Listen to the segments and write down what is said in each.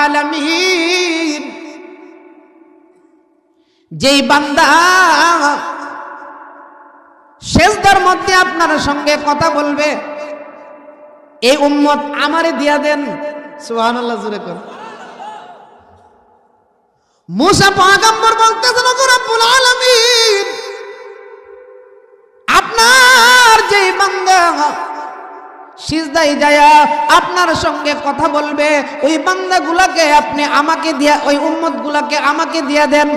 আলামিন। যেই বান্দা সেজদার মধ্যে আপনার সঙ্গে কথা বলবে, এই উম্মত আমারে দিয়া দেন। সুবহানাল্লাহ, জোরে কর। মুসা পয়গম্বর বলতেছেন, ওগো রব্বুল আলামিন, আপনার যে বান্দা সিজদায় যায়া আপনার সঙ্গে কথা বলবে, ওই বান্দাগুলাকে আপনি আমাকে দিয়া, ওই উম্মতগুলাকে আমাকে দিয়া দেন।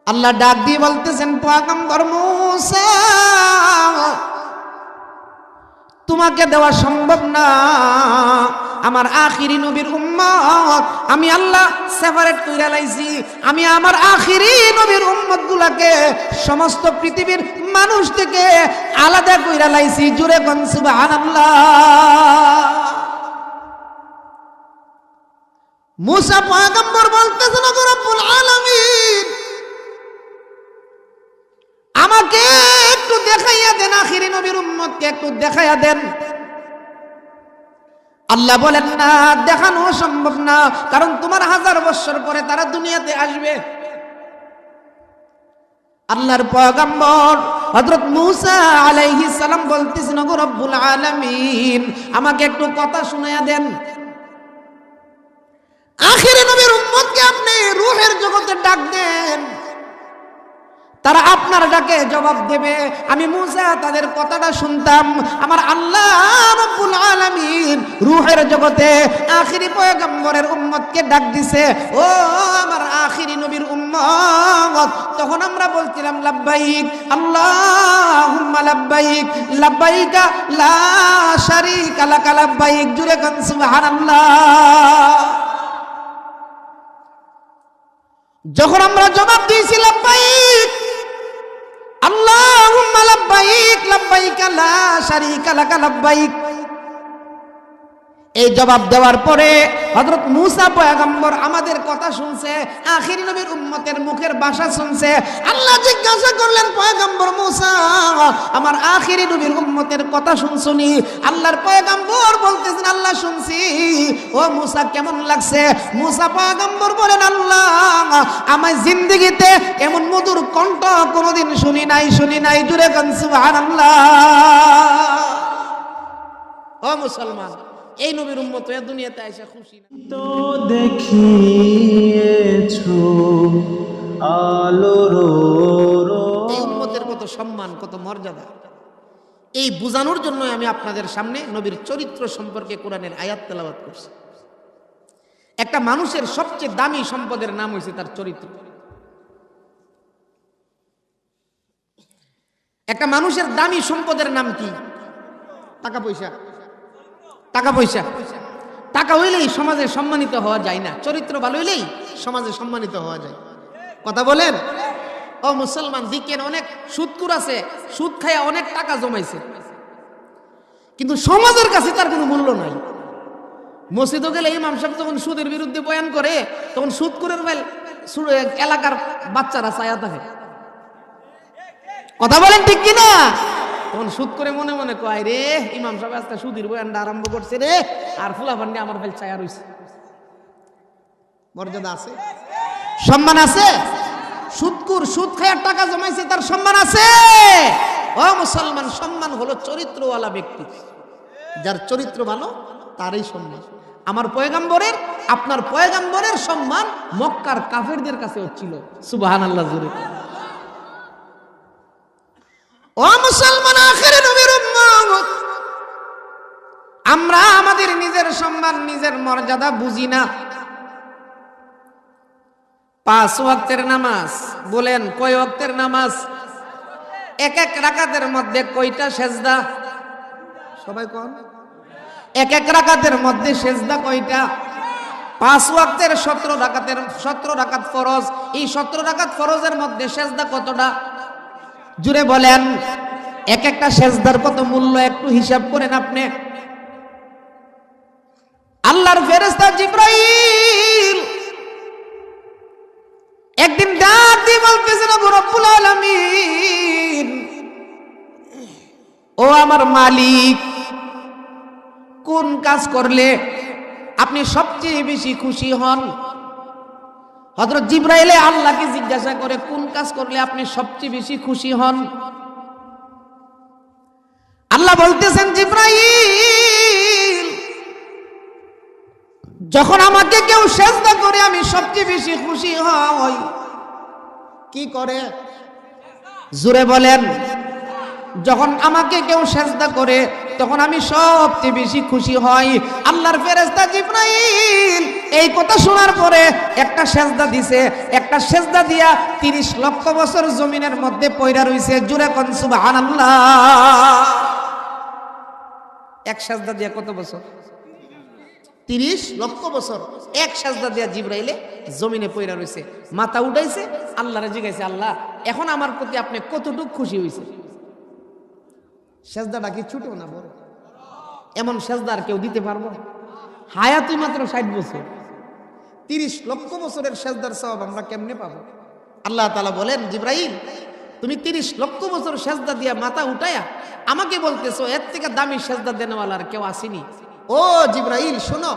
আল্লাহ ডাক দিয়ে বলতেছেন, পয়গম্বর মুসা, তোমাকে দেওয়া সম্ভব না। আমার আখিরি নবীর উম্মত আমি আল্লাহ সেপারেট কইরা লাইছি। আমি আমার আখিরি নবীর উম্মত গুলাকে সমস্ত পৃথিবীর মানুষ থেকে আলাদা কইরা লাইছি। জুরে কোন সুবহানাল্লাহ। মুসা পয়গম্বর বলতেছেন, ওগো রব্বুল আলামিন, আমাকে একটু দেখাইয়া দেন, আখিরি নবীর উম্মতকে একটু দেখাইয়া দেন। আল্লাহ বলেন, না, দেখানো সম্ভব না, কারণ তোমার 1000 বছর পরে তারা দুনিয়াতে আসবে। আল্লাহর পয়গম্বর হযরত মূসা আলাইহিস সালাম বলতেছেন, ওগো রব্বুল আলামিন, আমাকে একটু কথা শুনাইয়া দেন। আখিরি নবীর উম্মতকে আপনি রূহের জগতে ডাক দেন, তারা আপনার ডাকে জবাব দেবে। আমি মূসা তাদের কথাটা শুনতাম। আমার আল্লাহ রব্বুল আলামিন রূহের জগতে আখিরি পয়গম্বরের উম্মতকে ডাক দিছে, ও আমার আখিরি নবীর উম্মত। তখন আমরা বলছিলাম, লাব্বাইক আল্লাহুম্মা লাব্বাইক, লাব্বাইকা লা শারীকা লাকা লাব্বাইক। জুরে কোন সুবহানাল্লাহ। যখন আমরা জবাব দিয়েছি, লাব্বাইক আল্লাহুম্মা লাব্বাইক, লাব্বাইকা লা শারীকা লাকা লাব্বাইক, এই জবাব দেওয়ার পরে হযরত মূসা পয়গম্বর আমাদের কথা শুনছে, আখিরি নবীর উম্মতের মুখের ভাষা শুনছে। আল্লাহ জিজ্ঞাসা করলেন, পয়গম্বর মূসা, আমার আখিরি নবীর উম্মতের কথা শুনছনি? আল্লাহর পয়গম্বর বলতেছেন, আল্লাহ শুনছি। ও মূসা, কেমন লাগছে? মূসা পয়গম্বর বলেন, আল্লাহ, আমার জিন্দেগিতে এমন মধুর কণ্ঠ কোনোদিন শুনি নাই, শুনি নাই। জুরে কোন সুবহানাল্লাহ। ও মুসলমান, এই নবীর উম্মত হয়ে দুনিয়াতে আইসা খুশি না তো দেখিয়েছো আলোর। এই উম্মতের কত সম্মান, কত মর্যাদা, এই বোঝানোর জন্য আমি আপনাদের সামনে নবীর চরিত্র সম্পর্কে কোরআনের আয়াত তেলাওয়াত করছি। একটা মানুষের সবচেয়ে দামি সম্পদের নাম হয়েছে তার চরিত্র। একটা মানুষের দামি সম্পদের নাম কি? টাকা পয়সা। টাকা পয়সা, টাকা হইলেই সমাজে সম্মানিত হওয়া যায় না। চরিত্র ভালো হইলেই সমাজে সম্মানিত হওয়া যায়। কথা বলেন? ও মুসলমান, দিকেন অনেক সুদকুর আছে, সুদ খায়া অনেক টাকা জমাইছে, কিন্তু সমাজের কাছে তার কোনো মূল্য নাই। মসজিদে গেলে ইমাম সাহেব যখন সুদের বিরুদ্ধে বয়ান করে, তখন সুদকুরের এলাকার বাচ্চারা ছায়া থাকে। কথা বলেন ঠিক কিনা? তখন সুদ করে মনে মনে কয়, রে ইমাম সাহেব আজকে সুদের বয়ানটা আরম্ভ করছে রে, আর ফুলাফান্ডি আমার ফেল ছায়া রইছে। মর্যাদা আছে, সম্মান আছে। সুদকুর সুদ খায়ার টাকা জমাইছে, তার সম্মান আছে। ও মুসলমান, সম্মান হলো চরিত্রওয়ালা ব্যক্তি। যার চরিত্র ভালো তারই সম্মান। আমার পয়গম্বরের, আপনার পয়গম্বরের সম্মান মক্কার কাফেরদের কাছে হচ্ছিল। সুবহানাল্লাহ জোরে। ও মুসলমান, আখিরি নবীর উম্মত, আমরা আমাদের নিজের সম্মান, নিজের মর্যাদা বুঝি না। 5 ওয়াক্তের নামাজ, বলেন কয় ওয়াক্তের নামাজ? এক এক রাকাতের মধ্যে কয়টা সেজদা? সবাই কোন? এক এক রাকাতের মধ্যে সেজদা কয়টা? 5 ওয়াক্তের 17 রাকাত ফরজ। এই 17 রাকাত ফরজের মধ্যে সেজদা কতটা? জুড়ে বলেন। এক একটা সেজদার কত মূল্য একটু হিসাব করেন আপনি। আল্লাহর ফেরেশতা জিবরাইল একদিন ডাক দিয়ে বলতেছেন, ও রব্বুল আলামিন, ও আমার মালিক, কোন কাজ করলে আপনি সবচেয়ে বেশি খুশি হন? হযরত জিবরাইল আল্লাহকে জিজ্ঞাসা করে কোন কাজ করলে আপনি সবচেয়ে বেশি খুশি হন? আল্লাহ বলতেছেন, জিবরাইল, যখন আমাকে কেউ সিজদা করে আমি সবচেয়ে বেশি খুশি হই। কি করে? জোরে বলেন। যখন আমাকে কেউ সিজদা করে তখন আমি সবচেয়ে বেশি খুশি হই। আল্লাহর ফেরেশতা জিবরাইল এই কথা শোনার পরে একটা সিজদা দিছে, একটা সিজদা দিয়া 30 লক্ষ বছর জমিনের মধ্যে পয়রা রইছে। জোরে কোন সুবহানাল্লাহ। এক সিজদা দিয়া কত বছর? 30 লক্ষ বছর এক সিজদা দিয়া জিবরাইলে জমিনে পয়রা রইছে, মাথা উঠাইছে, আল্লাহরে জিজ্ঞাসা, আল্লাহ এখন আমার প্রতি আপনি কতটুকু খুশি হইছে? সিজদাটা কি ছোট না বড়? এমন সিজদা আর কেউ দিতে পারবো? হায়াতুই মাত্র 60 বছর, 30 লক্ষ বছরের সিজদার সওয়াব আমরা কেমনে পাবো? আল্লাহ তাআলা বলেন, জিবরাইল তুমি 30 লক্ষ বছর সিজদা দিয়া মাথা উঠায়া আমাকে বলতেছো এর থেকে দামি সিজদা দেনওয়ালা আর কেউ আসেনি? ও জিবরাইল শোনো,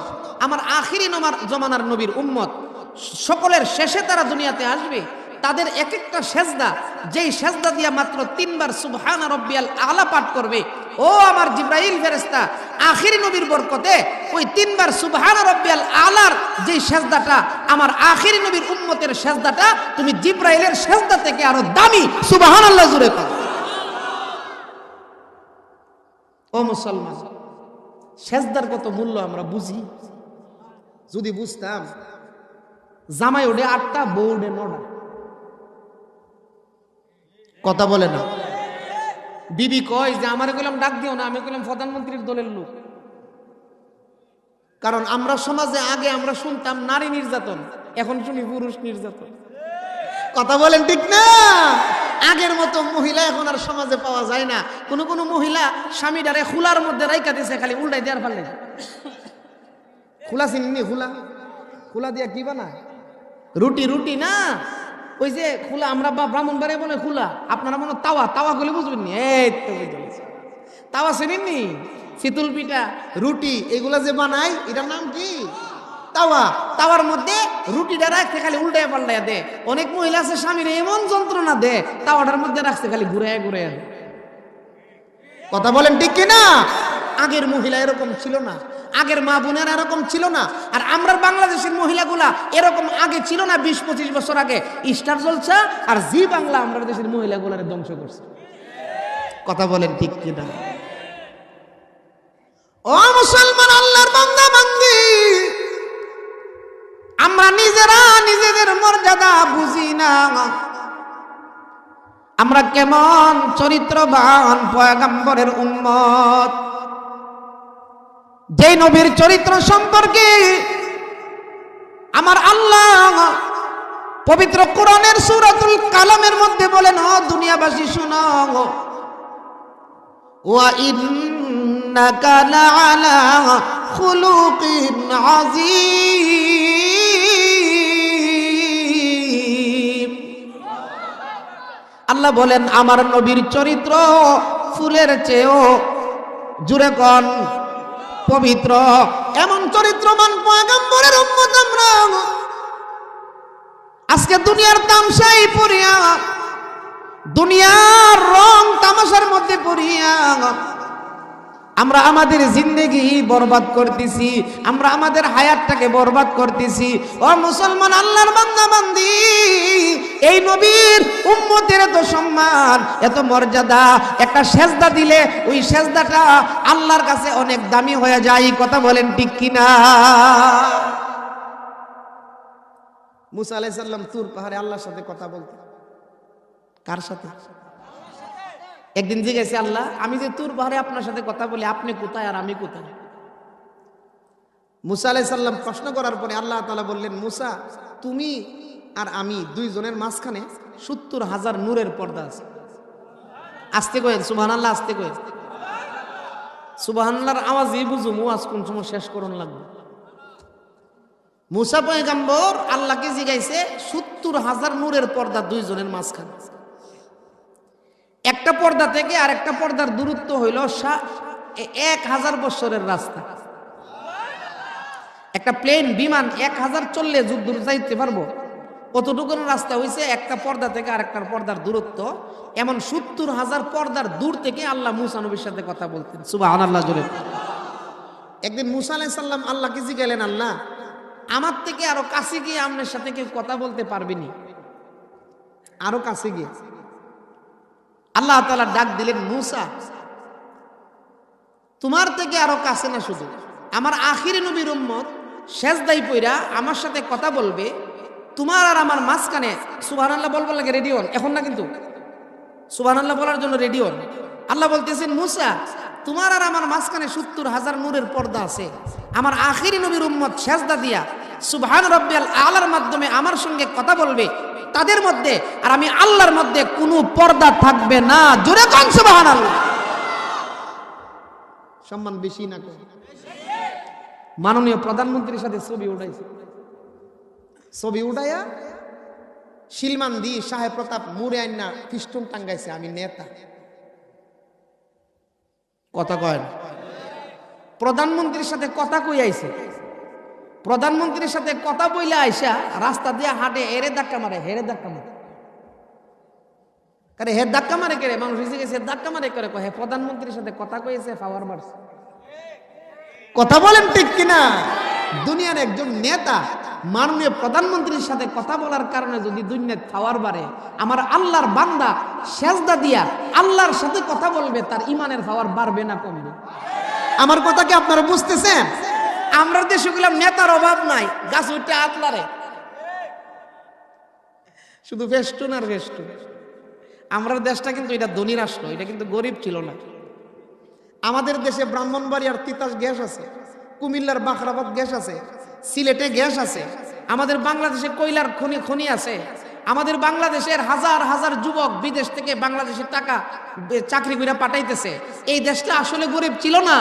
আমার আখিরি জমানার নবীর উম্মত সকলের শেষে তারা দুনিয়াতে আসবে, তাদের এক একটা সেজদা, যেই সেজদা দিয়া মাত্র 3 বার সুবহানা রাব্বিয়াল আলা পাঠ করবে, ও আমার জিবরাইল ফেরেশতা, আখিরি নবীর বরকতে ওই 3 বার সুবহানা রাব্বিয়াল আলার যেই সেজদাটা আমার আখিরি নবীর উম্মতের সেজদাটা, তুমি জিবরাইলের সেজদা থেকে আরো দামি। সুবহানাল্লাহ জোরে কর। ও মুসলমান, সেজদার কত মূল্য আমরা বুঝি? যদি বুঝতাম, জামাই ওঠে 8টা, বউ ওঠে 9টা। কথা বলে না। বিবি কয় যে আমারে কইলাম ডাক দিও না, আমি কইলাম প্রধানমন্ত্রীর দলের লোক। কারণ আমরা সমাজে আগে আমরা শুনতাম নারী নির্যাতন, এখন শুনি পুরুষ নির্যাতন। কথা বলেন ঠিক না? আগের মতো মহিলা এখন আর সমাজে পাওয়া যায় না। কোন কোন মহিলা স্বামীটারে খুলার মধ্যে রাইখা দিছে, খালি উল্টাই দেওয়ার পারলে। খুলা চিনি? খুলা দিয়া কি বানায়? রুটি না, ওই যে খুলা, আমরা ব্রাহ্মণবাড়িয়া বলে খুলা, আপনারা মনে তাওয়া করলে বুঝবেন নি। এই তো তাওয়া চিনেননি? চিতল পিঠা, রুটি এগুলা যে বানাই, এটার নাম কি? তাওয়ার মধ্যে রুটিটা রাখতে খালি উল্টায় পাল্টায় দে। অনেক মহিলা আছে স্বামীর এমন যন্ত্রণা দে, তাওয়াটার মধ্যে রাখছে খালি ঘুরে ঘুরে। কথা বলেন ঠিক কিনা? আগের মহিলা এরকম ছিল না, আগের মা বোনেরা এরকম ছিল না। আর আমরা বাংলাদেশের মহিলাগুলা এরকম আগে ছিল না। 20-25 বছর আগে স্টার জলসা আর জি বাংলা আমরা দেশের মহিলাগুলার ধ্বংস করছে। কথা বলেন ঠিক কিনা? ও মুসলমান, আল্লাহর বান্দা বান্দি, আমরা নিজেরা নিজেদের মর্যাদা বুঝি না। আমরা কেমন চরিত্রবান পয়গম্বরের উম্মত, যে নবীর চরিত্র সম্পর্কে আমার আল্লাহ পবিত্র কোরআনের সূরাতুল কালামের মধ্যে বলেন, ও দুনিয়াবাসী শুনো, ওয়া ইন্নাকা লাআলা খুলুকিন আযীম। আল্লাহ বলেন আমার নবীর চরিত্র ফুলের চেয়েও, জুরে কোন, পবিত্র। এমন চরিত্রবান পয়গম্বরের উম্মত আমরা। আজকে দুনিয়ার তামসাই পড়িয়া, দুনিয়ার রং তামাশার মধ্যে পড়িয়া আমরা আমাদের জিন্দেগি বরবাদ করতেছি, আমরা আমাদের হায়াতটাকে বরবাদ করতেছি। ও মুসলমান, আল্লাহর বান্দা বান্দি, এই নবীর উম্মতের এত সম্মান, এত মর্যাদা, একটা সেজদা দিলে ওই সেজদাটা আল্লাহর কাছে অনেক দামি হয়ে যায়। কথা বলেন ঠিক কিনা? মুসা আলাইহিস সালাম তুর পাহাড়ে আল্লাহর সাথে কথা বলতেন। কার সাথে? একদিন জিজ্ঞেস, আল্লাহ আমি যে তুর পাহাড়ে আপনার সাথে কথা বলি, আপনি কোথায় আর আমি কোথায়? মুসা আলাইহিস সালাম প্রশ্ন করার পরে আল্লাহ তাআলা বললেন, মুসা তুমি আর আমি দুইজনের মাঝখানে 70,000 নূরের পর্দা আছে। আস্তে কয়েন সুবহানাল্লাহ, আস্তে কয়েন সুবহানাল্লাহর আওয়াজই বুঝুম ওয়াজ কোন সময় শেষ করুন লাগবে। মুসা পয়গম্বর আল্লাহকে জিজ্ঞাইছে 70,000 নূরের পর্দা দুইজনের মাঝখানে। একটা পর্দা থেকে আর একটা পর্দার দূরত্ব হইল 1000 বছরের রাস্তা। একটা প্লেন বিমান 1000 চললে দূর যাইতে পারবো, কতটুকু রাস্তা হয়েছে একটা পর্দা থেকে আরেকটার পর্দার দূরত্ব, এমন 70,000 পর্দার দূর থেকে আল্লাহ মুসা নবীর সাথে কথা বলতেন। সুবহানাল্লাহ জোরে। একদিন মুসা আলাইহিস সালাম আল্লাহকে জিজ্ঞাসা, আল্লাহ আমার থেকে আরো কাছে গিয়ে আপনার সাথে কেউ কথা বলতে পারবেনি? আরো কাছে গিয়ে আল্লাহ তাআলা ডাক দিলেন, মুসা তোমার থেকে আরো কাছে না, শুধু আমার আখিরি নবীর উম্মত সেজদায় পইরা আমার সাথে কথা বলবে, তোমার আর আমার মাঝখানে সুবহানাল্লাহ বলবার লাগে রেডি হন, এখন না কিন্তু সুবহানাল্লাহ বলার জন্য রেডি হন। আল্লাহ বলতেছেন, মুসা তোমার আর আমার মাঝখানে 70,000 নূরের পর্দা আছে, আমার আখিরি নবীর উম্মত সেজদা দিয়া সুবহান রাব্বিয়াল আলার মাধ্যমে আমার সঙ্গে কথা বলবে, তাদের মধ্যে আর আমি আল্লাহর মধ্যে কোনো পর্দা থাকবে না। জোরে কোন সুবহানাল্লাহ। সম্মান বেশি না কম? মাননীয় প্রধানমন্ত্রীর সাথে ছবি উঠাইছে, ছবি উঠাইয়া শিলমান দি সাহেব প্রতাপ মুড়ে আইনা ফিস্টুন টাঙ্গাইছে, আমি নেতা। কথা কয় না? প্রধানমন্ত্রীর সাথে কথা কই আইছে, প্রধানমন্ত্রীর সাথে কথা বইলে আইসা রাস্তা দিয়ে হাঁটে, এরে ধাক্কা মারে, হেরে ধাক্কা মারে, কারে হের ধাক্কা মারে, কেড়ে মানুষ এসে গেছে ধাক্কা মারে করে, হে প্রধানমন্ত্রীর সাথে কথা কইছে পাওয়ার মারছে। কথা বলেন ঠিক কিনা? দুনিয়ার একজন নেতা মাননীয় প্রধানমন্ত্রীর সাথে কথা বলার কারণে যদি দুনিয়ার পাওয়ার বাড়ে, আমার আল্লাহর বান্দা সেজদা দিয়া আল্লাহর সাথে কথা বলবে, তার ইমানের পাওয়ার বাড়বে না কমবে? আমার কথা কি আপনারা বুঝতেছেন? আমরা দেশে গেলাম নেতার অভাব নাই, গাছ উঠে আতলারে শুধু ফেস্টুন আর ফেস্টুন। আমরা দেশটা কিন্তু এটা ধনী রাষ্ট্র, এটা কিন্তু গরিব ছিল না। আমাদের দেশে ব্রাহ্মণবাড়িয়ার তিতাস গ্যাস আছে, কুমিল্লার বাখরাবাদ গ্যাস আছে, সিলেটে গ্যাস আছে, আমাদের বাংলাদেশে কয়লার খনি আছে, আমাদের বাংলাদেশের হাজার হাজার যুবক বিদেশ থেকে বাংলাদেশের টাকা চাকরি করে পাঠাইতেছে। এই দেশটা আসলে গরিব ছিল না,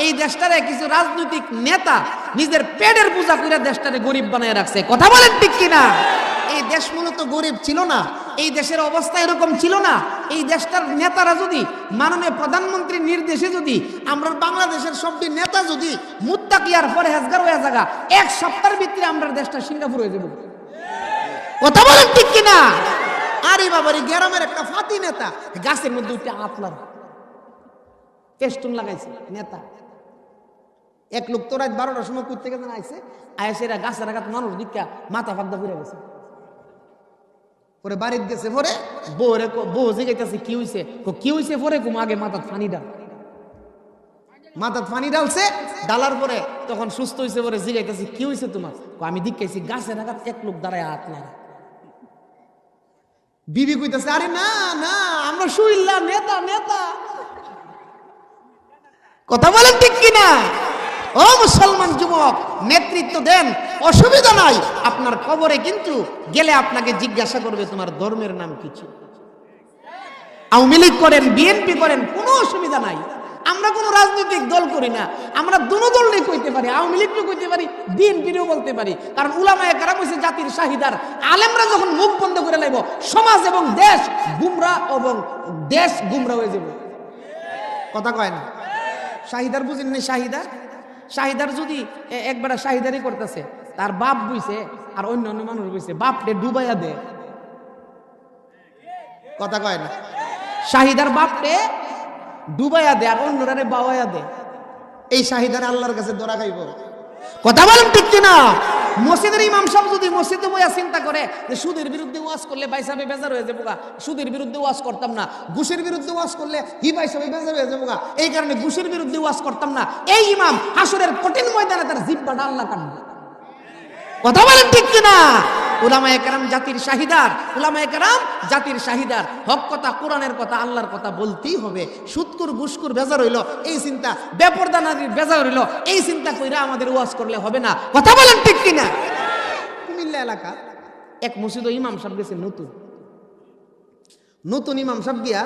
এই দেশটারে কিছু রাজনৈতিক নেতা নিজের পেটের পূজা করে দেশটারে গরিব বানায় রাখছে। কথা বলেন ঠিক কিনা? এই দেশ মূলত গরিব ছিল না, এই দেশের অবস্থা এরকম ছিল না। এই দেশটার নেতারা যদি মাননীয় প্রধানমন্ত্রীর নির্দেশে যদি আমরা বাংলাদেশের সবটি নেতা যদি মুত্তাকি আর পরহেজগার হয়ে জায়গা, এক সপ্তাহের ভিতরে আমরা দেশটা সিঙ্গাপুর হয়ে যাব। কথা বলেন ঠিক কিনা? আরে বাবারি গ্রামের একটা ফাতি নেতা গাছের মধ্যে উঠে আতলার পেস্টুন লাগাইছে নেতা। এক লোক তো রাত 12টার সময় করতে গেছে আইসে, আইসে এরা গাছের আঘাত মানুষ দিকা মাথা ফাঁকদা ঘুরে গেছে। পরে বাড়িতে গেছে, পরে বউ জিগাইতেছে কি হইছে, কি হইছে? পরে কুম আগে মাথার ফানি ডাল, মাথার ফানি ডালছে, ডালার পরে তখন সুস্থ হয়েছে। পরে জিগাইতেছে কি হইছে তোমার? আমি দিকাইছি গাছের আঘাত এক লোক দাঁড়ায় হাত লাগা। বিবি কইতেছে আরে না না, আমরা শুইল্লা নেতা নেতা। কথা বলেন ঠিক কিনা? ও মুসলমান যুবক, নেতৃত্ব দেন, অসুবিধা নাই। আপনার কবরে কিন্তু গেলে আপনাকে জিজ্ঞাসা করবে তোমার ধর্মের নাম কি ছিল। আওয়ামী লীগ করেন, বিএনপি করেন, কোনো অসুবিধা নাই। আমরা কোনো রাজনৈতিক দল করি না, আমরা দুনো দল নিয়ে কইতে পারি, আওয়ামী লীগও কইতে পারি, বিএনপিও বলতে পারি। কারণ উলামায়ে কেরাম হইছে জাতির শাহিদার। আলেমরা যখন মুখ বন্ধ করে লাইব, সমাজ এবং দেশ গুমরা এবং দেশ গুমরা হয়ে যাবে। কথা কয় না? শাহিদার বুঝেন না? শাহিদার শাহিদার যদি একবার শাহিদারি করতেছে, তার বাপ বুঝছে আর অন্য অন্য মানুষ বুঝছে, বাপরে ডুবাইয়া দে। কথা কয় না? শাহিদার বাপরে ডুবাইয়া দে আর অন্যরারে বাওয়াইয়া দে। এই শাহিদার আল্লাহর কাছে ধরা খাইব। কথা বলেন ঠিক কিনা? মসজিদের ইমাম সাহেব যদি মসজিদে বইয়া চিন্তা করে যে সুদের বিরুদ্ধে ওয়াজ করলে ভাই সাহেব বেজার হয়ে যাবো, সুদের বিরুদ্ধে ওয়াজ করতাম না, ঘুষের বিরুদ্ধে ওয়াজ করলে হি ভাই সাহেব বেজার হয়ে যাবো, এই কারণে ঘুষের বিরুদ্ধে ওয়াজ করতাম না, এই ইমাম হাসরের কঠিন ময়দানে তার জিহ্বাটা আল্লাহ কাটবে। কথা বলেন ঠিক কিনা? উলামায়ে কেরাম জাতির শাহিদার, উলামায়ে কেরাম জাতির শাহিদার। হক কথা, কোরআনের কথা, আল্লাহর কথা বলতেই হবে। সুদকুর ঘুষকুর বেজার হইল এই চিন্তা, বেপরদা নারীর বেজার হইল এই চিন্তা কইরা আমাদের ওয়াজ করলে হবে না। কথা বলেন ঠিক কিনা? কুমিল্লা এলাকা এক মসজিদ ইমাম সাহেব গেছে, নতুন ইমাম সাহেব গিয়া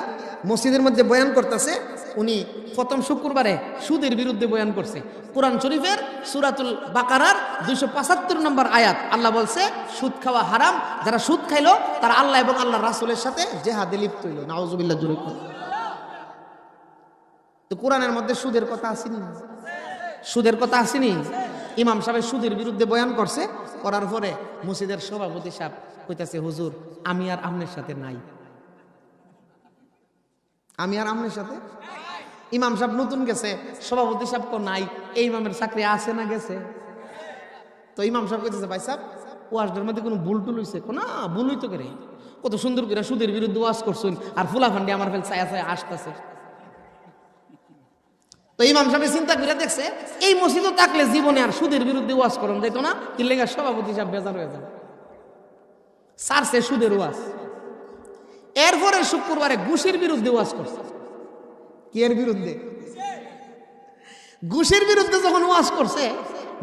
মসজিদের মধ্যে বয়ান করতেছে। উনি প্রথম শুক্রবারে সুদের বিরুদ্ধে বয়ান করছে। কোরআন শরীফের সূরাতুল বাকারার 275 নম্বর আয়াত আল্লাহ বলছে সুদ খাওয়া হারাম, যারা সুদ খাইলো তারা আল্লাহ এবং আল্লাহ রাসূলের সাথে জিহাদে লিপ্ত হইল। নাউযুবিল্লাহ জোরে কর। তো কোরআনের মধ্যে সুদের কথা আসেনি? সুদের কথা আসেনি? ইমাম সাহেব সুদের বিরুদ্ধে বয়ান করছে, করার পরে মসজিদের সভাপতি সাহেব কইতাছে, হুজুর আমি আর আপনার সাথে নাই, আমি আর আপনার সাথে। ইমাম সাহেব নতুন গেছে, সভাপতি সাহেব কো নাই, এই ইমামের চাকরি আছে না গেছে? তো ইমাম সাহেব কইতেছে, ভাই সাহেব ওয়াজটার মধ্যে কোনো ভুল টুল হইছে? না ভুল হইতো করে, কত সুন্দর করে সুদের বিরুদ্ধে ওয়াজ করছেন, আর ফুলাফান্ডি আমার ফেল ছায়া ছায়া আসতেছে। তো ইমাম সাহেব চিন্তা করে দেখছে, এই মসজিদও থাকলে জীবনে আর সুদের বিরুদ্ধে ওয়াজ করুন যেত না, কি লেগে সভাপতি সাহেব বেজার হয়ে যাবে, সারছে সুদের ওয়াজ। এরপরে শুক্রবারে ঘুষের বিরুদ্ধে ওয়াজ করছে। কি এর বিরুদ্ধে? ঘুষের বিরুদ্ধে যখন ওয়াজ করছে,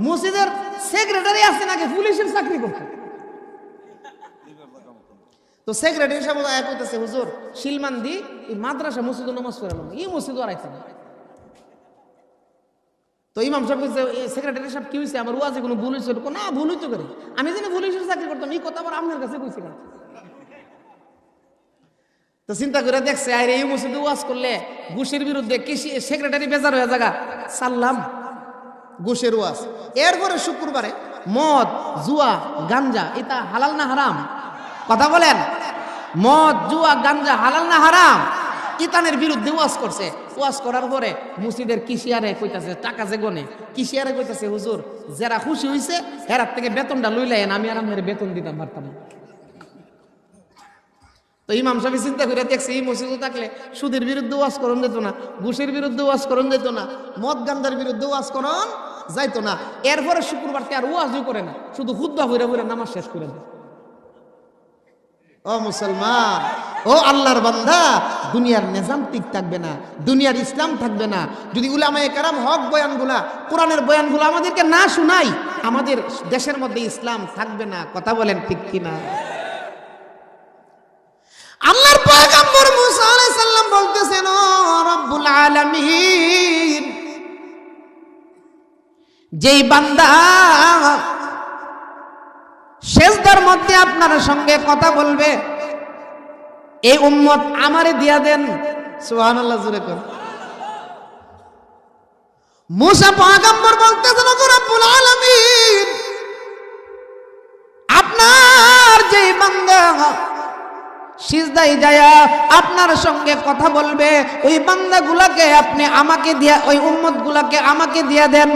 মসজিদের সেক্রেটারি আছে নাকি পুলিশের চাকরি করতে। তো সেক্রেটারি সাহেব কইতেছে, হুজুর শিলমান দি এই মাদ্রাসা মসজিদে নামাজ পড়ালাম, এই মসজিদ আর আইছে না। তো ইমাম সাহেব কইছে, সেক্রেটারি সাহেব কি হইছে, আমার ওয়াজে কোনো ভুল হইছে? না ভুল হইতো করে, আমি জানি পুলিশের চাকরি করতাম, এই কথা আবার আপনার কাছে কইছি না। তো চিন্তা করে দেখছে, আরে এই মসজিদে ওয়াজ করলে ঘুষের বিরুদ্ধে কৃষি সেক্রেটারি বেজার হয়ে জায়গা, সাল্লাম ঘুষের ওয়াজ। এরপরে শুক্রবারে মদ জুয়া গাঞ্জা এটা হালাল না হারাম? কথা বলেন, মদ জুয়া গাঞ্জা হালাল না হারাম? ইতানের বিরুদ্ধে ওয়াজ করছে। ওয়াজ করার পরে মসজিদের কিশিয়ারে কইতাছে, টাকা যে গনে কিশিয়ারে কইতাছে, হুজুর যারা খুশি হইছে এরার থেকে বেতনটা লইলেন, আমি আর আপনার বেতন দিতাম পারতাম। তো ইমাম সাহেব চিন্তা করে দেখছে, এই মসজিদে থাকলে সুদের বিরুদ্ধে ওয়াজ করণ যেত না, ঘুষের বিরুদ্ধে ওয়াজ করণ যেত না, মদ গান্ধার বিরুদ্ধে ওয়াজ করণ যাইতো না। এরপরে শুক্রবারকে আর ওয়াজও করে না, শুধু খুতবা হইরা হইরা নামাজ শেষ করে দেয়। ও মুসলমান, ও আল্লাহর বান্দা, দুনিয়ার নিজাম ঠিক থাকবে না, দুনিয়ার ইসলাম থাকবে না যদি উলামায়ে কেরাম হক বয়ানগুলা, কোরআনের বয়ানগুলো আমাদেরকে না শুনাই, আমাদের দেশের মধ্যে ইসলাম থাকবে না। কথা বলেন ঠিক কিনা? আল্লাহর পয়গম্বর মুসা আলাইহিস সালাম বলতেছেন, ও রব্বুল আলামিন, যেই বান্দা সেজদার মধ্যে আপনার সঙ্গে কথা বলবে, এই উম্মত আমারে দিয়া দেন। সুবহানাল্লাহ, জোরে কর। মুসা পয়গম্বর বলতেছেন, ও রব্বুল আলামিন, আপনার যেই বান্দা সিজদায় যায়া আপনার সঙ্গে কথা বলবে, ওই বান্দাগুলাকে আপনি আমাকে দিয়া, ওই উম্মতগুলাকে আমাকে দিয়া দেন।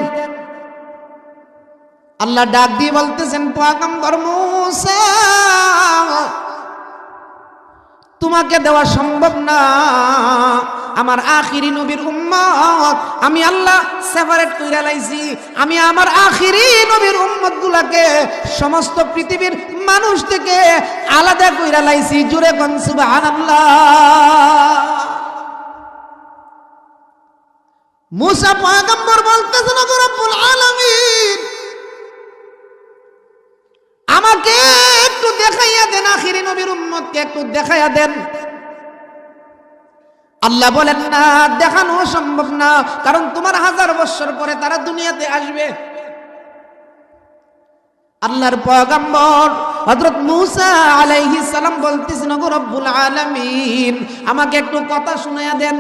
আল্লাহ ডাক দিয়ে বলতেছেন, পয়গম্বর মুসা, তোমাকে দেওয়া সম্ভব না, আমার আখিরি নবীর উম্মত আমি আল্লাহ সেপারেট কইরা লাইছি, আমি আমার আখিরি নবীর উম্মতগুলাকে সমস্ত পৃথিবীর মানুষ থেকে আলাদা কইরা লাইছি। জোরে কোন সুবহানাল্লাহ। মুসা পয়গম্বর বলতেছেন, ও রব্বুল আলামিন, আমাকে একটু দেখাইয়া দেন, আখিরি নবীর উম্মতকে একটু দেখাইয়া দেন। আল্লাহ বলেন, না, দেখানো সম্ভব না, কারণ তোমার 1000 বছর পরে তারা দুনিয়াতে আসবে। আল্লাহর পয়গম্বর হযরত মূসা আলাইহিস সালাম বলতেছেন, ও রব্বুল আলামিন, আমাকে একটু কথা শুনাইয়া দেন।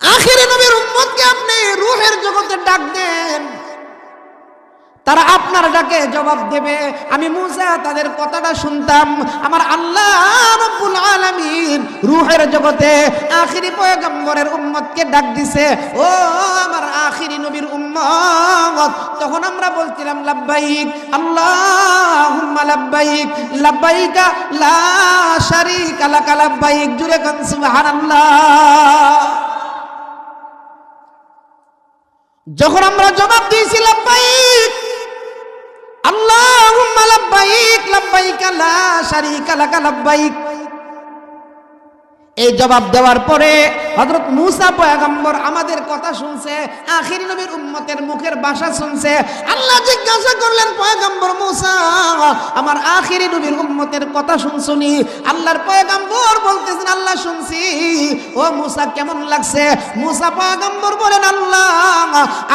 আখিরি নবীর উম্মতকে আপনি রূহের জগতে ডাক দেন, তারা আপনার ডাকে জবাব দেবে। আমি মূসা তাদের কথাটা শুনতাম, আমার আল্লাহ রাব্বুল আলামিন রূহের জগতে আখিরি পয়গম্বরের উম্মতকে ডাক দিছে, ও আমার আখিরি নবীর উম্মত। তখন আমরা বলছিলাম, লাব্বাইক আল্লাহুম্মা লাব্বাইক, লাব্বাইকা লা শারীকা লাকা লাব্বাইক। জুরে কোন সুবহানাল্লাহ। যখন আমরা জবাব দিয়েছি লাব্বাইক আল্লাহুম্মা লাব্বাইক, লাব্বাইকা লা শারীকা লাকা লাব্বাইক, এই জবাব দেওয়ার পরে হযরত মূসা পয়গম্বর আমাদের কথা শুনছে, আখিরি নবীর উম্মতের মুখের ভাষা শুনছে। আল্লাহ জিজ্ঞাসা করলেন, পয়গম্বর মূসা, আমার আখিরি নবীর উম্মতের কথা শুনছনি? আল্লাহর পয়গম্বর বলতেছেন, আল্লাহ শুনছি। ও মূসা, কেমন লাগছে? মূসা পয়গম্বর বলেন, আল্লাহ,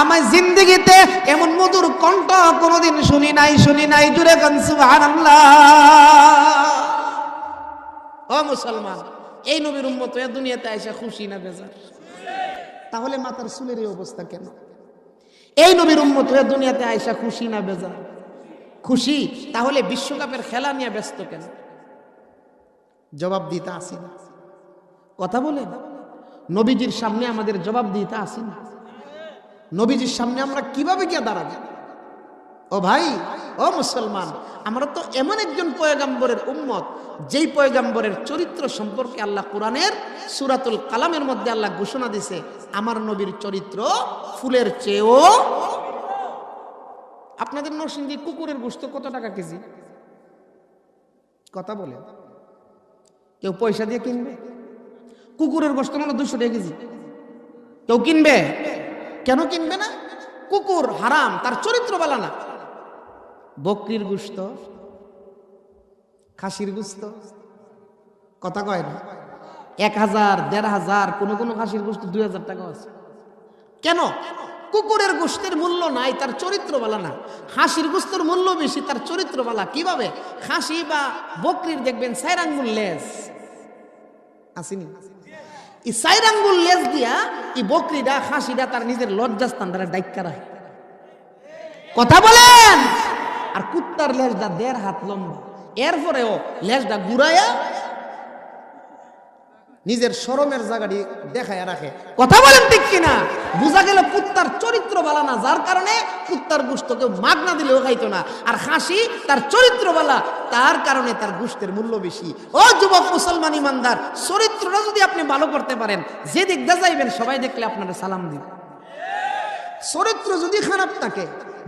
আমার জিন্দেগিতে এমন মধুর কণ্ঠ কোনোদিন শুনি নাই। জুরে কোন সুবহানাল্লাহ। ও মুসলমান, এই নবীর উম্মত হয়ে দুনিয়াতে আইসা খুশি না বেজার? তাহলে মাথার চুলের এই অবস্থা কেন? এই নবীর উম্মত হয়ে দুনিয়াতে আয়েশা খুশি না বেজার? খুশি। তাহলে বিশ্বকাপের খেলা নিয়ে ব্যস্ত কেন? জবাব দিতে আসি না। কথা বলেন, নবীজির সামনে আমাদের জবাব দিতে আসি না? নবীজির সামনে আমরা কিভাবে গিয়ে দাঁড়াবো? ও ভাই, ও মুসলমান, আমরা তো এমন একজন পয়গম্বরের উম্মত, যেই পয়গম্বরের চরিত্র সম্পর্কে আল্লাহ কোরআনের সূরাতুল কালামের মধ্যে আল্লাহ ঘোষণা দিছে, আমার নবীর চরিত্র ফুলের চেয়েও। আপনাদের নরসিংদী কুকুরের গোশত কত টাকা কেজি? কথা বলে, কেউ পয়সা দিয়ে কিনবে? কুকুরের গোশত মানে 200 টাকা কেজি। কেউ কিনবে? কেন কিনবে না? কুকুর হারাম, তার চরিত্র ভালো না। বকরির গোশত, খাসির গোশত, কথা কয় না, 1000, 1500, কোনো খাসির গোশত 2000 টাকা আছে। কেন? কুকুরের গোশতের মূল্য নাই, তার চরিত্র ভালো না। হাসির গোশতের মূল্য বেশি, তার চরিত্র ভালো। কিভাবে? খাসি বা বকরির দেখবেন 4 আঙ্গুল লেজ আসেনি, এই 4 আঙ্গুল লেজ দিয়া এই বকরিটা খাসিটা তার নিজের লজ্জাস্থান দ্বারা ডাইক্কা রাখে। কথা বলেন। আর কুত্তার লেজটা 1.5 হাত লম্বা, এরপরেও লেজটা ঘুরাইয়া নিজের শরমের জায়গাটি দেখায় রাখে। কথা বলেন ঠিক কিনা? বুঝা গেল কুত্তার চরিত্র ভালো না, যার কারণে কুত্তার গোশত কেউ মাগনা দিলেও খাইতো না। আর খাসি তার চরিত্র ভালো, তার কারণে তার গোশতের মূল্য বেশি। ও যুবক মুসলমান ইমানদার, চরিত্রটা যদি আপনি ভালো করতে পারেন, যে দিক দিয়ে যাইবেন সবাই দেখলে আপনারা সালাম দিন। চরিত্র যদি খারাপ থাকে,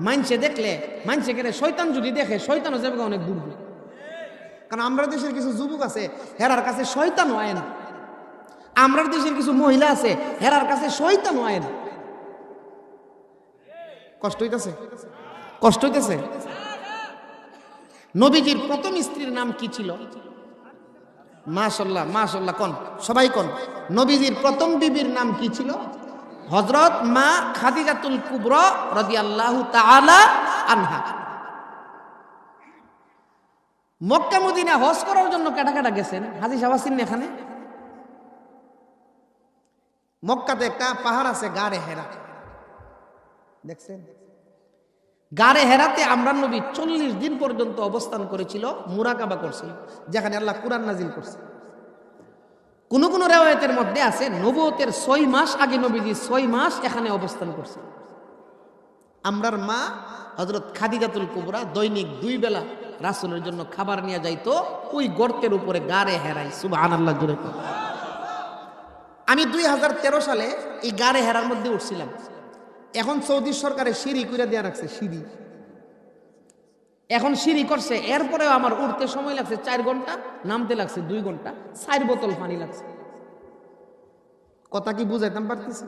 মানছে দেখলে, মানছে গেলে, শয়তান যদি দেখে, শয়তানও যাবে অনেক দূর। কারণ আমরা দেশের কিছু যুবক আছে, হেরার কাছে শয়তান হয় না। আমরা দেশের কিছু মহিলা আছে, হেরার কাছে শয়তান হয় না। কষ্ট হইতেছে? কষ্ট হইতেছে? নবীজির প্রথম স্ত্রীর নাম কি ছিল? মাশাআল্লাহ, মাশাআল্লাহ, কোন সবাই কোন? নবীজির প্রথম বিবির নাম কি ছিল? হযরত মা খাদিজাতুল কুবরা রাদিয়াল্লাহু তাআলা আনহা। মক্কা মদিনা হজ করার জন্য কাটা কাটা গেছেন, হাজী সাহেব আছেন এখানে? মক্কাতে একটা পাহাড় আছে গারে হেরা, দেখছেন? গারে হেরাতে আমরা নবী 40 দিন পর্যন্ত অবস্থান করেছিল, মুরাকাবা করছিল, যেখানে আল্লাহ কুরআন নাজিল করছে। কোন কোন রিওয়ায়াতের মধ্যে আছে নবুয়তের 6 মাস আগে নবীজি 6 মাস এখানে অবস্থান করছে। আমরার মা হযরত খাদিজাতুল কুবরা দৈনিক 2 বেলা রাসূলের জন্য খাবার নিয়ে যাইতো ওই গর্তের উপরে গারে হেরাই। সুবহানাল্লাহ জোরে। আমি 2013 সালে এই গারে হেরার মধ্যে উঠছিলাম। এখন সৌদি সরকারের সিঁড়ি কইরা দেয়া রাখছে, সিঁড়ি এখন সিঁড়ি করছে। এরপরেও আমার উঠতে সময় লাগছে 4 ঘন্টা, নামতে লাগছে 2 ঘন্টা, 4 বোতল পানি লাগছে। কথা কি বুঝাইতাম পারতেছি?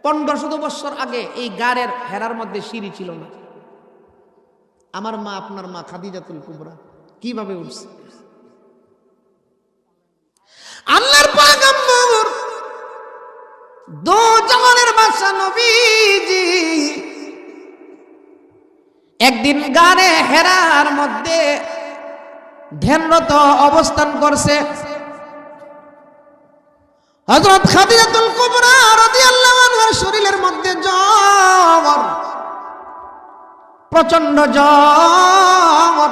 1500 বছর আগে এই গারের হেরার মধ্যে সিঁড়ি ছিল না। আমার মা, আপনার মা খাদিজাতুল কুবরা কিভাবে উঠছে? আল্লাহর পয়গম্বর দো জাহানের বাদশা নবীজি একদিন গারে হেরার মধ্যে ধ্যানরত অবস্থান করছে। হযরত খাদিজাতুল কুবরা রাদিয়াল্লাহু আনহার শরীরের মধ্যে জ্বর, প্রচন্ড জ্বর।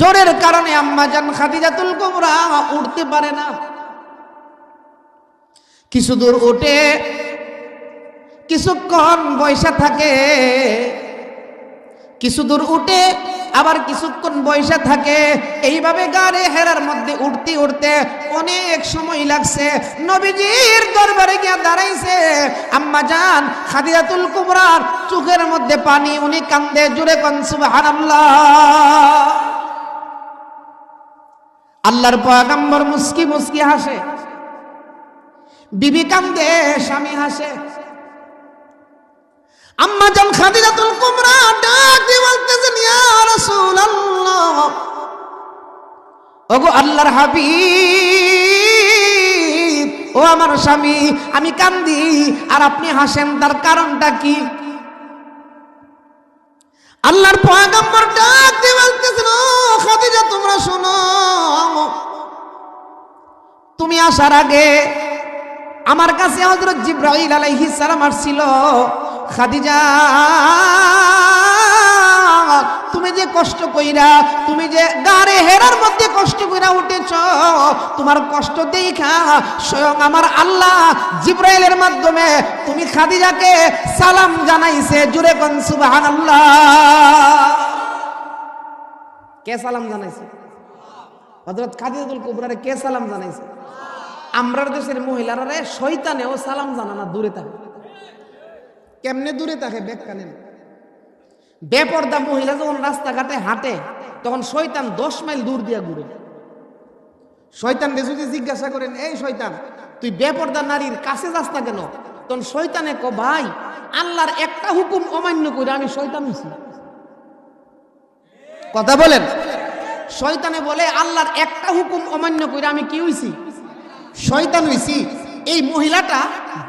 জ্বরের কারণে আম্মাজান খাদিজাতুল কুবরা উঠতে পারে না। কিছু দূর উঠে কিছুক্ষণ বসে থাকে, কিছু দূর উঠে আবার কিছুক্ষণ বসে থাকে। এইভাবে গারে হেরার মধ্যে উঠতে উঠতে অনেক সময় লাগছে। নবীজির দরবারে গিয়ে দাঁড়াইছে আম্মাজান খাদিজাতুল কুবরার চোখের মধ্যে পানি, উনি কান্দে। জোরে কোন সুবহানাল্লাহ। আল্লাহর পয়গম্বর মুস্কি মুস্কি হাসে, বিবি কান্দে, স্বামী হাসে। আম্মাজান খাদিজাতুল কুবরা ডাক দিয়ে বলতেছেন, ইয়া রাসূলুল্লাহ, ওগো আল্লাহর হাবিব, ও আমার স্বামী, আমি কান্দি আর আপনি হাসেন, তার কারণটা কি? আল্লাহর পয়গম্বর ডাক দিয়ে বলতেছেন, ও খাদিজা, তোমরা শোনো, তুমি আসার আগে আমার কাছে হযরত জিবরাইল আলাইহিস সালাম আসছিল, খাদিজা তুমি যে কষ্ট কইরা, তুমি যে গারে হেরার মধ্যে কষ্ট কইরা উঠেছ, তোমার কষ্ট দেখা স্বয়ং আমার আল্লাহ জিবরাইলের মাধ্যমে তুমি খাদিজাকে সালাম জানাইছে। জুরে কোন সুবহানাল্লাহ। কে সালাম জানাইছে? হযরত খাদিজাতুল কুবরারে কে সালাম জানাইছে? আমরার দেশের মহিলারা রে শয়তানেও সালাম জানানা দূরে থাকে। কেমনে দূরে থাকে? ব্যাখ্যা নেন। বেপর্দা মহিলা যখন রাস্তাঘাটে হাঁটে তখন শয়তান 10 মাইল দূর দিয়া ঘুরে। শয়তানকে যদি জিজ্ঞাসা করেন, এই শয়তান তুই বেপর্দা নারীর কাছে যাস না কেন? তখন শয়তানে কো, ভাই আল্লাহর একটা হুকুম অমান্য করে আমি শয়তান হইছি। কথা বলেন। শয়তানে বলে আল্লাহর একটা হুকুম অমান্য করে আমি কি হইছি? শয়তান হইছি। এই মহিলাটা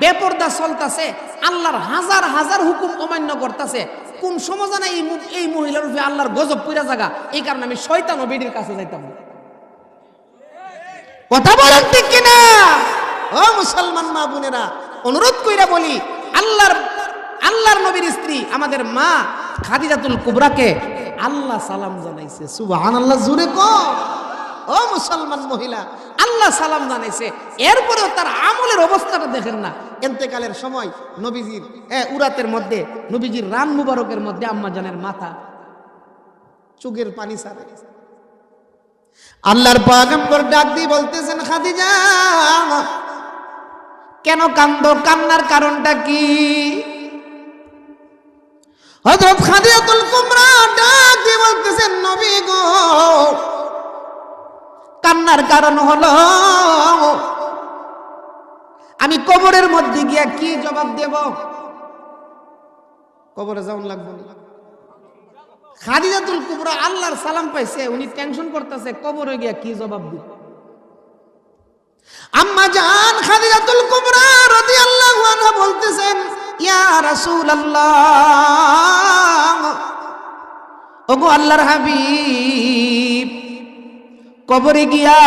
বেপর্দা চলতেছে, আল্লাহর হাজার হাজার হুকুম অমান্য করতেছে। কোন সমাজে এই মহিলার উপরে আল্লাহর গজব কইরা জায়গা, এই কারণে আমি শয়তান ও বেডির কাছে যাইতাম না। কথা বলেন ঠিক কিনা? ও মুসলমান মা বোনেরা, অনুরোধ কইরা বলি, আল্লাহর নবীর স্ত্রী আমাদের মা খাদিজাতুল কুবরাকে আল্লাহ সালাম জানাইছে। সুবহানাল্লাহ, জোরে কো। ও মুসলমান মহিলা, আল্লাহ সালাম জানাইছে। এরপরেও তার আমলের অবস্থাটা দেখেন না। ইন্তেকালের সময় নবীজির উরাতের মধ্যে, নবীজির রান মুবারকের মধ্যে আম্মা জানের মাথা চোখের পানি ছাড়ে। আল্লাহর পয়গম্বর ডাক দিয়ে বলতেছেন, খাদিজা কেন কান্দো? কান্নার কারণটা কি? হযরত খাদিজাতুল কুবরা ডাক দিয়ে বলতেছেন, নবী গো, কান্নার কারণ হলো আমি কবরের মধ্যে গিয়া কি জবাব দেব? কবরে যাওয়ার লাগবে না। খাদিজাতুল কুবরা আল্লাহর সালাম পাইছে, উনি টেনশন করতেছে কবরে গিয়া কি জবাব দিব। আম্মা জান খাদিজাতুল কুবরা রাদিয়াল্লাহু আনহা বলতেছেন, ইয়া রাসূলুল্লাহ, ওগো আল্লাহর হাবিব, কবরে গিয়া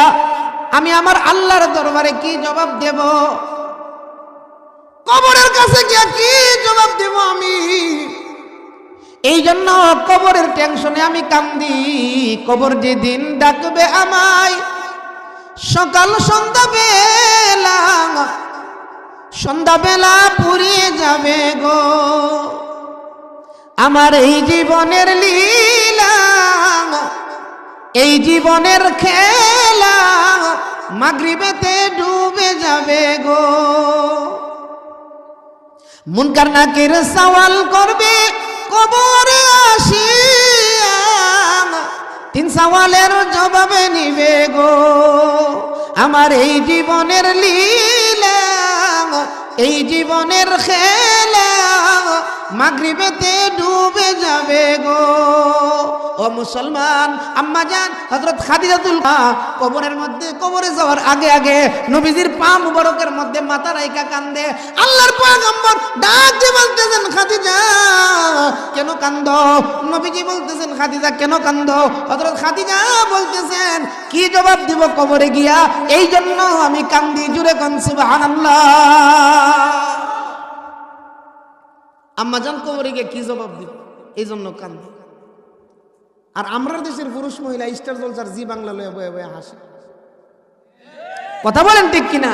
আমি আমার আল্লাহর দরবারে কি জবাব দেব? কবরের কাছে গিয়া কি জবাব দেব আমি? এই জন্য কবরের টেনশনে আমি কান্দি। কবর যেদিন ডাকবে আমায় সকাল সন্ধ্যা বেলা পুরিয়ে যাবে গো আমার এই জীবনের লীলা, এই জীবনের খেলা মাগরিবেতে ডুবে যাবে গো। মুনকার নাকির সওয়াল করবে কবরে আসিয়া, 3 সওয়ালের জবাবে নিবে গো আমার এই জীবনের লীলা, এই জীবনের খেলা মাগরিবেতে ডুবে যাবে গো। ও মুসলমান আম্মা জান হযরত খাদিজাতুল কবরের মধ্যে, কবরে যাওয়ার আগে আগে নবীজির পা মুবারকের মধ্যে মাথা রাইখা কান্দে। আল্লাহর পয়গম্বর ডাক দিয়ে বলতেছেন, খাদিজা কেন কান্দো? নবীজি বলতেছেন, খাদিজা কেন কান্দো? হযরত খাদিজা বলতেছেন, কি জবাব দিব কবরে গিয়া, এই জন্য আমি কান্দি। জুরে কোন সুবহানাল্লাহ। আম্মা জান কবরে গিয়ে কি জবাব দিব, এই জন্য কান্দি। আর আমরা দেশের পুরুষ মহিলা স্টার জলসার জি বাংলা লয়ে বয়ে বয়ে হাসে। কথা বলেন ঠিক কিনা?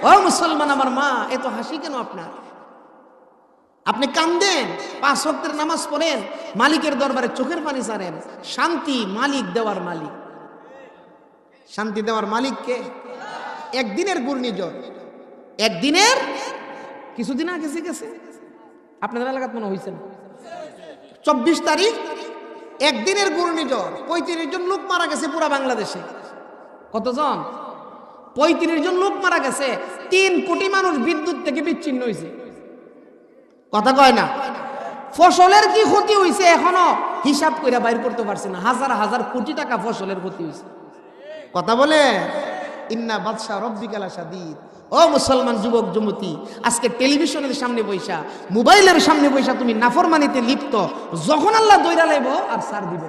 ও মুসলমান আমার মা, এত হাসি কেন আপনার? আপনি কান্দেন, 5 ওয়াক্তের নামাজ পড়েন, মালিকের দরবারে চোখের পানি ছাড়েন। শান্তি মালিক দেওয়ার মালিক। শান্তি দেওয়ার মালিক কে? একদিনের ঘূর্ণিঝড়, একদিনের, কিছুদিন আগে গেছে আপনাদের এলাকাত মনে হয়েছে 24 তারিখ, একদিনের ঘূর্ণিঝড় 35 জন লোক মারা গেছে পুরা বাংলাদেশে। কতজন? 35 জন লোক মারা গেছে। 3 কোটি মানুষ বিদ্যুৎ থেকে বিচ্ছিন্ন হয়েছে। কথা কয় না? ফসলের কি ক্ষতি হয়েছে এখনো হিসাব করে বাইর করতে পারছে না। হাজার হাজার কোটি টাকা ফসলের ক্ষতি হয়েছে। কথা বলে ইন্না বাদশা রব্বিকাল শাদীদ। ও মুসলমান যুবক যুবতী, আজকে টেলিভিশনের সামনে বৈশা, মোবাইলের সামনে বৈশা তুমি নাফরমানিতে লিপ্ত, যখন আল্লাহ দইরা লাইব আর সার দিবে।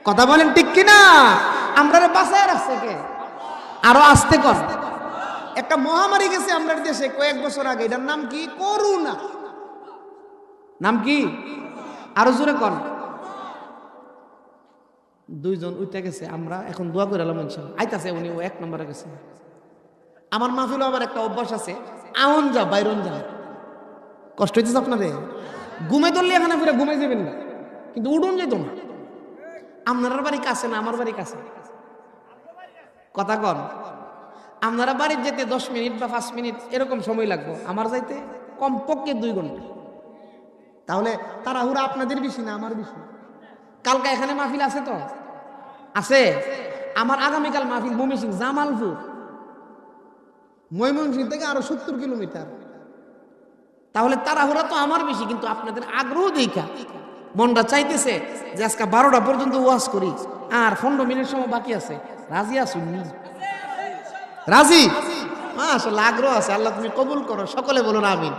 কথা বলেন ঠিক কিনা? আমরা বাঁচায় রাখছে কে? আরো আস্তে কর, একটা মহামারী গেছে আমরা দেশে কয়েক বছর আগে, এটার নাম কি? করোনা। নাম কি? আরো জোরে কর। দুইজন উঠে গেছে, আমরা এখন দোয়া করে এলাম ইনশাআল্লাহ। আইতাছে উনি, ও 1 নম্বরে গেছে। আমার মাহফিলও আবার একটা অভ্যাস আছে, আউন যা বাইরন যা। কষ্ট হইতেছে আপনাদের? ঘুমে ধরলে এখানে ফিরে ঘুমে যাবেন না, কিন্তু উঠুন যেত না। আপনার বাড়ি কাছে না আমার বাড়ি কাছে? কথা কন। আপনারা বাড়ির যেতে 10 মিনিট বা 5 মিনিট এরকম সময় লাগবে, আমার যাইতে কমপক্ষে 2 ঘন্টা। তাহলে তাড়াহুড়া আপনাদের বেশি না আমার বেশি? কালকে এখানে মাহফিল আছে তো? আছে। আমার আগামীকাল মাহফিল ময়মনসিং জামালপুর, ময়মনসিং থেকে আরো 70 কিলোমিটার। তাহলে তাড়াহুড়া তো আমার বেশি, কিন্তু আপনাদের আগ্রহ দেখা মনটা চাইতেছে যে আজকে 12টা পর্যন্ত ওয়াজ করি, আর 15 মিনিট সময় বাকি আছে। রাজি আসুন? রাজি? মাশাআল্লাহ, আগ্রহ আছে। আল্লাহ তুমি কবুল করো, সকলে বলুন আমিন।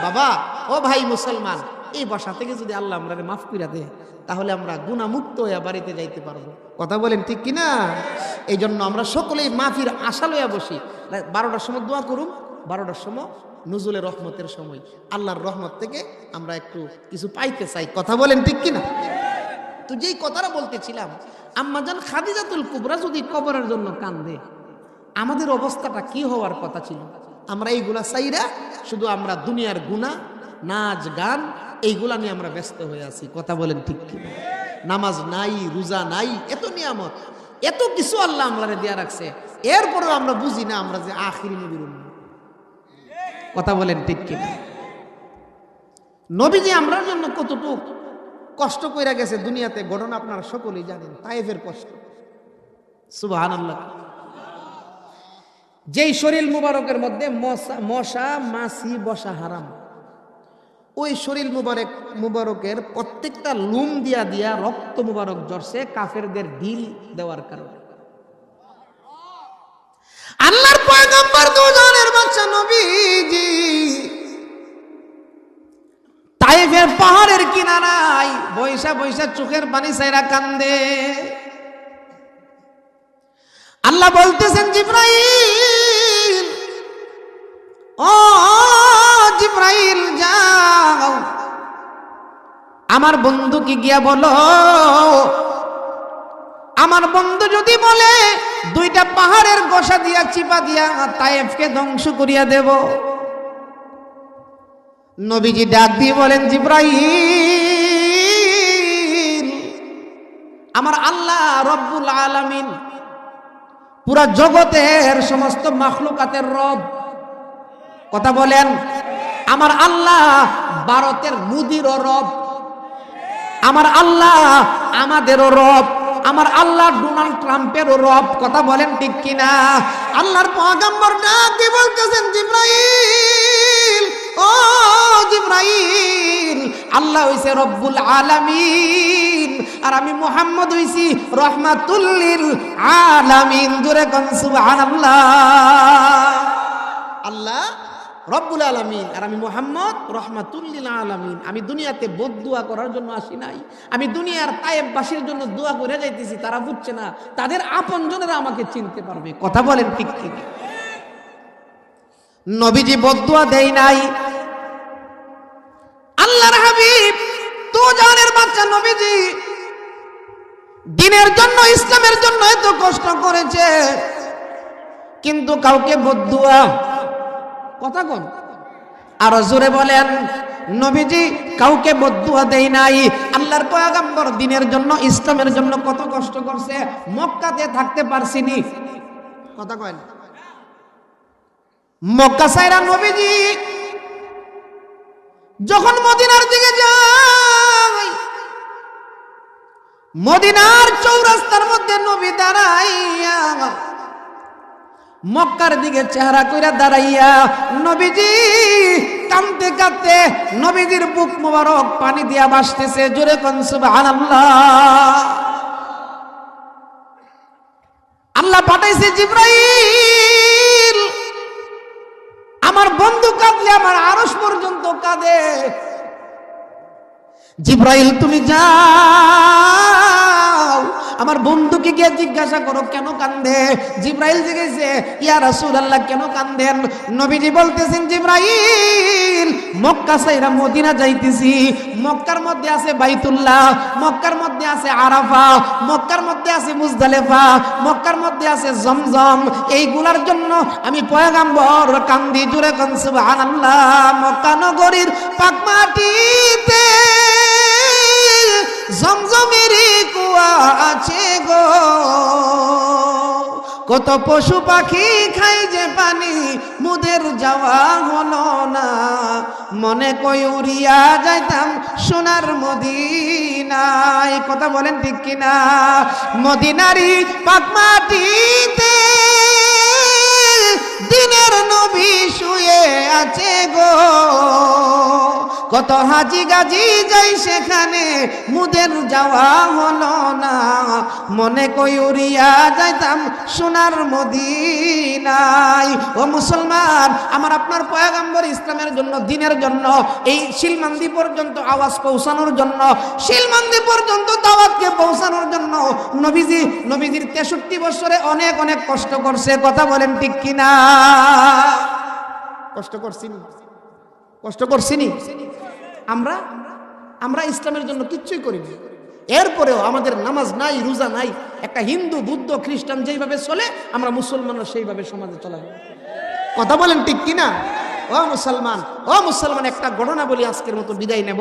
বাবা ও ভাই মুসলমান, এই বসা থেকে যদি আল্লাহ আমরা মাফ করে দেয়, তাহলে আমরা গুনাহমুক্ত হয়ে বাড়িতে যাইতে পারবো। কথা বলেন ঠিক কিনা? এই জন্য আমরা সকলেই মাফির আশা লইয়া বসি। 12টার সময় দোয়া করুন, 12টার সময় নুজুলের রহমতের সময়, আল্লাহর রহমত থেকে আমরা একটু কিছু পাইতে চাই। কথা বলেন ঠিক কিনা? তো যেই কথাটা বলতেছিলাম, আম্মাজান খাদিজাতুল কুবরা যদি কবরের জন্য কান্দে, আমাদের অবস্থাটা কি হওয়ার কথা ছিল? আমরা এইগুলা চাইরা শুধু আমরা দুনিয়ার গুনাহ, নাচ গান এইগুলা নিয়ে আমরা ব্যস্ত হয়ে আছি। কথা বলেন ঠিক কিনা? নামাজ নাই, রোজা নাই, এত নিয়ামত, এত কিছু আল্লাহ আমরারে দেয়া রাখছে, এরপরেও আমরা বুঝি না আমরা যে আখিরি নবীর উম্মত। কথা বলেন ঠিক কিনা? নবীজি আমরার জন্য কতটুকু কষ্ট কইরা গেছে দুনিয়াতে, ঘটনা আপনারা সকলেই জানেন, তায়েফের কষ্ট। সুবহানাল্লাহ। যেই শরীর মুবারকের মধ্যে মশা মাছি বসা হারাম, ওই শরীর মুবারকের প্রত্যেকটা লুম দিয়া দিয়া রক্ত মুবারক ঝরছে কাফেরদের ঢিল দেওয়ার কারণে। আল্লাহর পয়গম্বর দুজনের বাচ্চা নবীজি তাইফের পাহাড়ের কিনারায় বৈশা বৈশা চোখের পানি ছাইরা কান্দে। আল্লাহ বলতেছেন, জিবরাইল, ও জিবরাইল যাও আমার বন্ধুকে গিয়া বলো, আমার বন্ধু যদি বলে 2টা পাহাড়ের গোসা দিয়া চিপা দিয়া তায়েফকে ধ্বংস করিয়া দেব। নবীজি ডাক দিয়ে বলেন, জিবরাইল, আমার আল্লাহ রব্বুল আলামিন, পুরা জগতের সমস্ত মাখলুকাতের রব। কথা বলেন, আমার আল্লাহ ভারতের মুদিরও রব, আমার আল্লাহ আমাদেরও রব, আমার আল্লাহ ডোনাল্ড ট্রাম্পেরও রব। কথা বলেন ঠিক কিনা? আল্লাহর পয়গম্বর ডাক দিয়ে বলতেছেন, জিবরাইল, ও জিবরাইল, আল্লাহ হইছে রব্বুল আলামিন, আর আমি মুহাম্মদ হইছি রহমাতুল লিল আলামিন। জোরে কোন সুবহানাল্লাহ। আল্লাহ রব্বুল আলামিন আর আমি মুহাম্মদ রহমাতুল লিল আলামিন। আমি দুনিয়াতে বদদুয়া করার জন্য আসি নাই, আমি দুনিয়ার তায়েফবাসীর জন্য দোয়া করে যাইতেছি। তারা বুঝছে না, তাদের আপনজনেরা আমাকে চিনতে পারবে। কথা বলেন ঠিক ঠিক? নবীজি বদদুয়া দেয় নাই। আল্লাহর হাবিব তো জানের বাচ্চা নবীজি দ্বীনের জন্য, ইসলামের জন্য এত কষ্ট করেছে, কিন্তু কাউকে বদদুয়া, কথা কোন আর জোরে বলেন, নবীজি কাউকে বদদুয়া দেয় নাই। আল্লাহর পয়গম্বর দ্বীনের জন্য, ইসলামের জন্য কত কষ্ট করছে, মক্কাতে থাকতে পারছিনি। কথা কয় না? মক্কা ছাইরা নবীজি যখন মদিনার দিকে যায়, মদিনার চৌরাস্তার মধ্যে নবী দাঁড়াইয়া মক্কার দিকে চেহারা কইরা দাঁড়াইয়া নবীজি কাঁদতে কাঁদতে নবীজির বুক মোবারক পানি দিয়া ভাসতেছে। জোরে কোন সুবহানাল্লাহ। আল্লাহ পাঠাইছে জিবরাইল, আমার বন্ধু কাঁদলে আমার আরশ পর্যন্ত কাঁদে। জিবরাইল তুমি যাও, আমার বন্ধুকে গিয়ে জিজ্ঞাসা করো কেন কান্দে। জিব্রাইল জিজ্ঞেসে ইয়া রাসূলুল্লাহ কেন কান্দেন? নবীজি বলতেছেন জিব্রাইল মক্কা ছাইরা মদিনা যাইতেছি, মক্কার মধ্যে আছে বাইতুল্লাহ, মক্কার মধ্যে আছে আরাফা, মক্কার মধ্যে আছে মুজদালিফা, মক্কার মধ্যে আছে জমজম, এইগুলার জন্য আমি পয়গম্বর কান্দি। জুড়ে কোন সুবহানাল্লাহ। মক্কা নগরীর পাক মাটিতে জমজমের কুয়া আছে গো, কত পশু পাখি খাই যে পানি মুদের যাওয়া হলো না, মনে কই উড়িয়া যাইতাম সোনার মদিনায়। কথা বলেন ঠিক কিনা? মদিনারি পাক মাটিতে দিনের নবী শুয়ে আছে গো, কত হাজি গাজি যাই সেখানে মুদের যাওয়া হলো না, মনে কই উড়িয়া যাইতাম সোনার মদিনায়। ও মুসলমান, আমার আপনার পয়গম্বর ইসলামের জন্য, দিনের জন্য, এই শিলমান্দি পর্যন্ত আওয়াজ পৌঁছানোর জন্য, শিলমান্দি পর্যন্ত দাওয়াতকে পৌঁছানোর জন্য নবীজির 63 বছরে অনেক অনেক কষ্ট করছে। কথা বলেন ঠিক কিনা? কষ্ট করছিনি? কষ্ট করছিনি? আমরা ইসলামের জন্য কিচ্ছুই করিনি। এরপরেও আমাদের নামাজ নাই, রোজা নাই। একটা হিন্দু, বুদ্ধ, খ্রিস্টান যেইভাবে চলে আমরা মুসলমানরা সেইভাবে সমাজে চলা। কথা বলেন ঠিক কিনা? ও মুসলমান, একটা ঘটনা বলি, আজকের মতো বিদায় নেব।